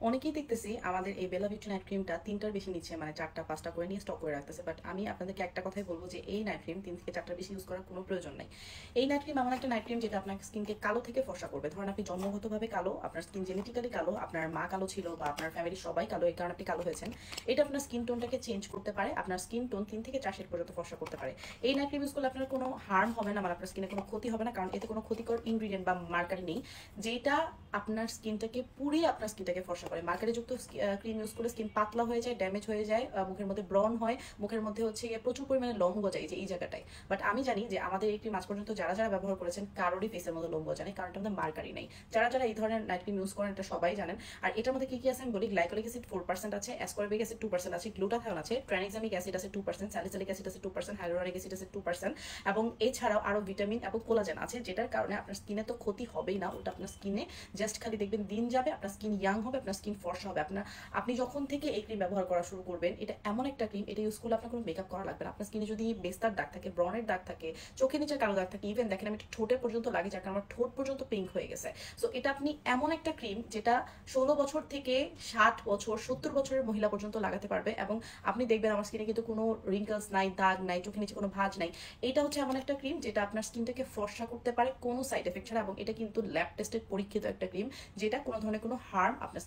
অনেকেই দেখতেছি আমাদের এই বেলা ভিটা নাইট ক্রিমটা ৩টার বেশি নিচ্ছে, মানে ৪টা ৫টা করে নিয়ে স্টক করে রাখতেছে। বাট আমি আপনাদেরকে একটা কথাই বলবো যে এই নাইট ক্রিম ৩ থেকে ৪টার বেশি ইউজ করার কোনো প্রয়োজন নাই। এই নাইট ক্রিম এমন একটা নাইট ক্রিম যেটা আপনার স্কিনকে কালো থেকে ফর্সা করবে। ধরেন আপনি জন্মগতভাবে কালো, আপনার স্কিন জেনেটিক্যালি কালো, আপনার মা কালো ছিল বা আপনার ফ্যামিলির সবাই কালো, এই কারণে আপনি কালো হয়েছেন। এটা আপনার স্কিন টোনটাকে চেঞ্জ করতে পারে, আপনার স্কিন টোন ৩ থেকে ৪ শেড পর্যন্ত ফর্সা করতে পারে। এই নাইট ক্রিম ইউজ করলে আপনার কোনো হার্ম হবে না, মানে আপনার স্কিনে কোনো ক্ষতি হবে না, কারণ এতে কোনো ক্ষতিকর ইনগ্রিডিয়েন্ট বা মার্কারি নেই যেটা আপনার স্কিনটাকে পুড়িয়ে আপনার স্কিনটাকে ফর্সা করে। মার্কারি যুক্ত ক্রিম ইউজ করলে স্কিন পাতলা হয়ে যায়, ড্যামেজ হয়ে যায়, মুখের মধ্যে ব্রন হয়, মুখের মধ্যে হচ্ছে গিয়ে প্রচুর পরিমাণে লোম গজায় যে এই জায়গাটায়। বাট আমি জানি যে আমাদের এই ক্রিম আজ পর্যন্ত যারা যারা ব্যবহার করেছেন কারোরই ফেসের মধ্যে লোম গজায়, কারণ এটার মধ্যে মার্কারি নেই। যারা যারা এই ধরনের নাইট ক্রিম ইউজ করেন এটা সবাই জানেন। আর এটার মধ্যে কি কি আছে আমি বলি। গ্লাইকোলিক অ্যাসিড 4% আছে, অ্যাসকর্বিক অ্যাসিড 2% আছে, গ্লুটাথিওন আছে, ট্রাইনিক্সামিক অ্যাসিড আছে 2%, স্যালিসিলিক অ্যাসিড আছে 2%, হাইলোরনিক অ্যাসিড আছে 2%, এবং এছাড়াও আরো ভিটামিন এবং কোলাজেন আছে, যেটার কারণে আপনার স্কিনে তো ক্ষতি হবেই না, ওটা আপনার স্কিনে জাস্ট খালি দেখবেন দিন যাবে, আপনার স্কিন ইয়াং হবে, আপনার স্কিন ফর্সা হবে। আপনি যখন থেকে এই ক্রিম ব্যবহার করা শুরু করবেন, এটা এমন একটা ক্রিম, এটা ইউজ করলে আপনার কোনো মেকআপ করা লাগবে না। আপনার স্কিনে যদি বেস্তার দাগ থাকে, ব্রনের দাগ থাকে, চোখের নিচে কালো দাগ থাকে, ইভেন দেখেন আমি ঠোঁটে পর্যন্ত লাগে, যার কারণে আমার ঠোঁট পর্যন্ত পিঙ্ক হয়ে গেছে। সো এটা আপনি এমন একটা ক্রিম যেটা 16 বছর থেকে 60 বছর 70 বছরের মহিলা পর্যন্ত লাগাতে পারবে, এবং আপনি দেখবেন আমার স্কিনে কিন্তু কোনো রিঙ্কলস নাই, দাগ নাই, চোখের নিচে কোনো ভাঁজ নাই। এটা হচ্ছে এমন একটা ক্রিম যেটা আপনার স্কিনটাকে ফর্সা করতে পারে কোনো সাইড এফেক্ট ছাড়া, এবং এটা কিন্তু ল্যাব টেস্টেড পরীক্ষিত একটা ক্রিম, যেটা কোনো ধরনের কোনো হার্ম আপনার